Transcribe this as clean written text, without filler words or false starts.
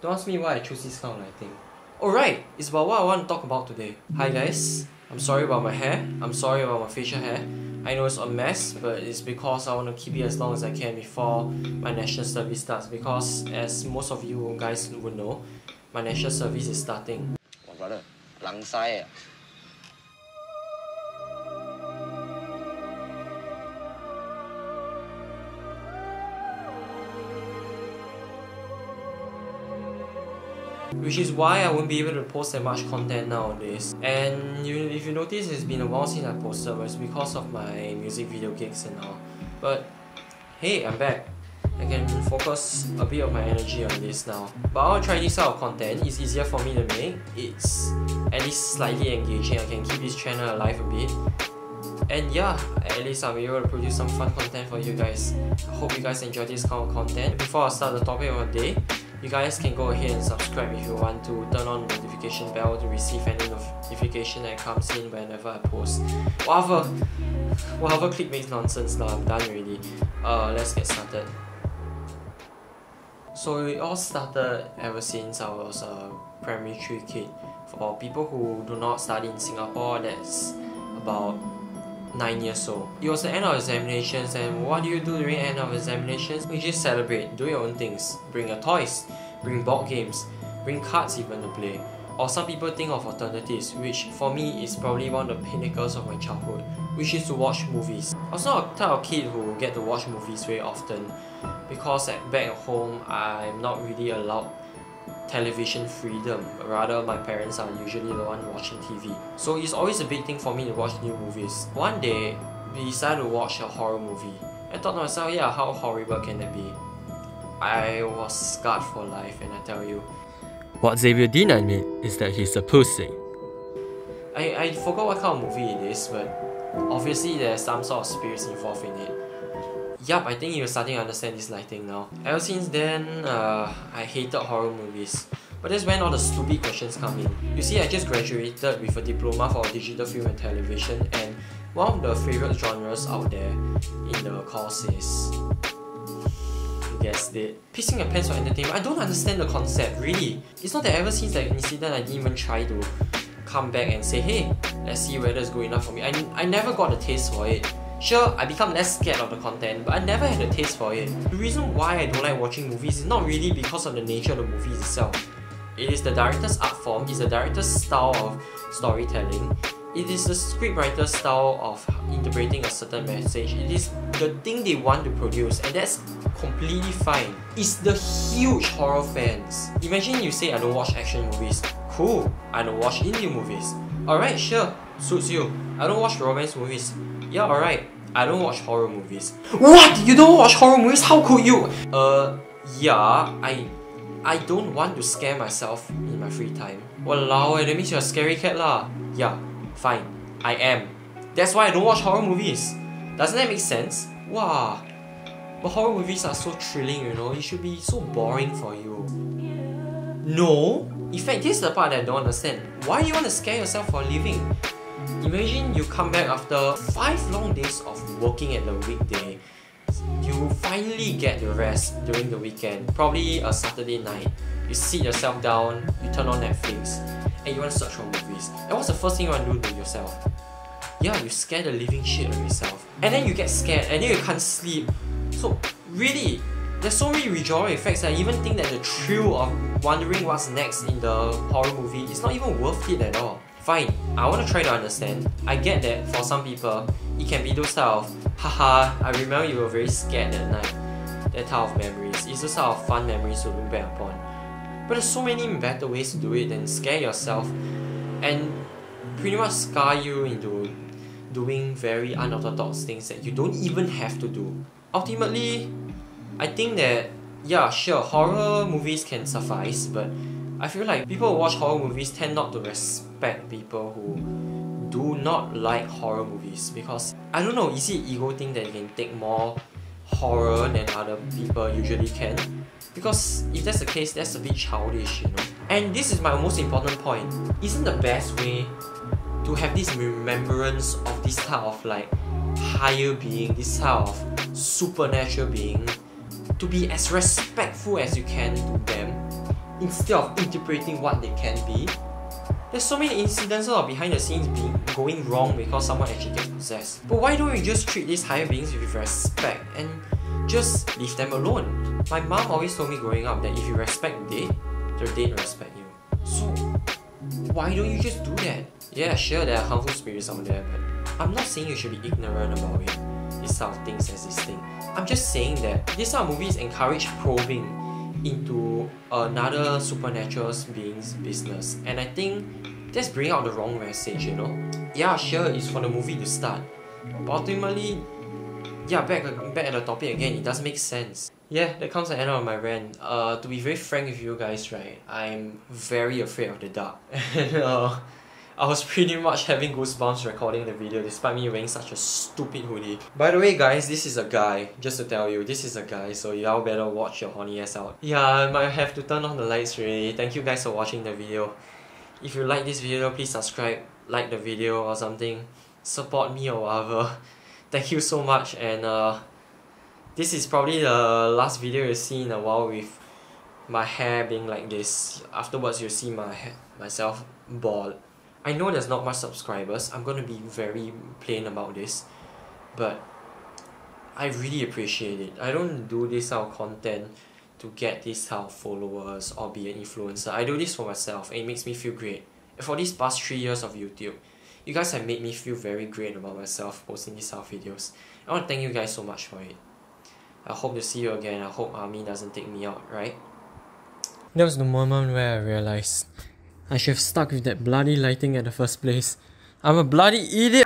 Don't ask me why I choose this kind of lighting. Alright, it's about what I want to talk about today. Hi guys, I'm sorry about my hair. I'm sorry about my facial hair. I know it's a mess, but it's because I want to keep it as long as I can before my national service starts. Because as most of you guys would know, my national service is starting. Oh brother, lang sai. Which is why I won't be able to post that much content nowadays. And if you notice, it's been a while since I posted, but it's because of my music video gigs and all. But hey, I'm back. I can focus a bit of my energy on this now. But I want to try this out of content. It's easier for me to make. It's at least slightly engaging. I can keep this channel alive a bit. And yeah, at least I'll be able to produce some fun content for you guys. I hope you guys enjoy this kind of content. Before I start the topic of the day, you guys can go ahead and subscribe if you want to turn on the notification bell to receive any notification that comes in whenever I post. Whatever clickbait nonsense now, I'm done already. Let's get started. So it all started ever since I was a primary 3 kid. For people who do not study in Singapore, that's about 9 years old. It was the end of examinations, and what do you do during the end of examinations? You just celebrate, do your own things. Bring your toys, bring board games, bring cards even to play. Or some people think of alternatives, which for me is probably one of the pinnacles of my childhood, which is to watch movies. I was not a type of kid who get to watch movies very often, because back at home, I'm not really allowed television freedom. Rather, my parents are usually the one watching TV. So it's always a big thing for me to watch new movies. One day, we decided to watch a horror movie. I thought to myself, yeah, how horrible can that be? I was scarred for life, and I tell you. What Xavier didn't admit is that he's a pussy. I forgot what kind of movie it is, but obviously there's some sort of spirits involved in it. Yup, I think you're starting to understand this lighting now. Ever since then, I hated horror movies. But that's when all the stupid questions come in. You see, I just graduated with a diploma for digital film and television, and one of the favourite genres out there in the course is... you guessed it. Pissing your pants for entertainment. I don't understand the concept, really. It's not that ever since that incident I didn't even try to come back and say, hey, let's see whether it's good enough for me. I never got a taste for it. Sure, I become less scared of the content, but I never had a taste for it. The reason why I don't like watching movies is not really because of the nature of the movies itself. It is the director's art form, it's the director's style of storytelling, it is the scriptwriter's style of interpreting a certain message, it is the thing they want to produce, and that's completely fine. It's the huge horror fans. Imagine you say I don't watch action movies. Cool, I don't watch indie movies. Alright, sure, suits you. I don't watch romance movies. Yeah, alright. I don't watch horror movies. What? You don't watch horror movies? How could you? Yeah, I don't want to scare myself in my free time. Walao, that means you're a scary cat lah. Yeah, fine. I am. That's why I don't watch horror movies. Doesn't that make sense? Wow. But horror movies are so thrilling, you know. It should be so boring for you. No. In fact, this is the part that I don't understand. Why do you want to scare yourself for a living? Imagine you come back after 5 long days of working at the weekday. You finally get the rest during the weekend, probably a Saturday night. You sit yourself down, you turn on Netflix, and you want to search for movies. And what's the first thing you want to do to yourself? Yeah, you scare the living shit out of yourself. And then you get scared, and then you can't sleep. So really, there's so many withdrawal effects that I even think that the thrill of wondering what's next in the horror movie is not even worth it at all. Fine, I want to try to understand. I get that for some people, it can be those type of haha, I remember you were very scared that night. That type of memories. It's those type of fun memories to look back upon. But there's so many better ways to do it than scare yourself and pretty much scar you into doing very unorthodox things that you don't even have to do. Ultimately, I think that, yeah, sure, horror movies can suffice, but I feel like people who watch horror movies tend not to respect people who do not like horror movies, because I don't know, is it ego thing that you can take more horror than other people usually can? Because if that's the case, that's a bit childish, you know. And this is my most important point. Isn't the best way to have this remembrance of this type of like higher being, this type of supernatural being, to be as respectful as you can to them? instead of interpreting what they can be. There's so many incidences of behind the scenes going wrong because someone actually gets possessed. But why don't you just treat these higher beings with respect and just leave them alone? My mom always told me growing up that if you respect the dead respect you. So why don't you just do that? Yeah, sure, there are harmful spirits out there, but I'm not saying you should be ignorant about it. These sort of things existing. I'm just saying that these sort of movies encourage probing into another supernatural being's business, and I think that's bringing out the wrong message, you know? Yeah, sure, it's for the movie to start, but ultimately, yeah, back at the topic again, it doesn't make sense. Yeah, that comes at the end of my rant. To be very frank with you guys, right, I'm very afraid of the dark. And I was pretty much having goosebumps recording the video despite me wearing such a stupid hoodie. By the way guys, this is a guy. Just to tell you, this is a guy, so y'all better watch your horny ass out. Yeah, I might have to turn on the lights really. Thank you guys for watching the video. If you like this video, please subscribe, like the video or something. Support me or whatever. Thank you so much, and this is probably the last video you see in a while with my hair being like this. Afterwards you'll see myself bald. I know there's not much subscribers, I'm gonna be very plain about this, but I really appreciate it. I don't do this kind of content to get this kind of followers or be an influencer. I do this for myself and it makes me feel great. And for these past 3 years of YouTube, you guys have made me feel very great about myself posting these kind of videos. I want to thank you guys so much for it. I hope to see you again. I hope Army doesn't take me out, right? That was the moment where I realized I should have stuck with that bloody lighting at the first place. I'm a bloody idiot!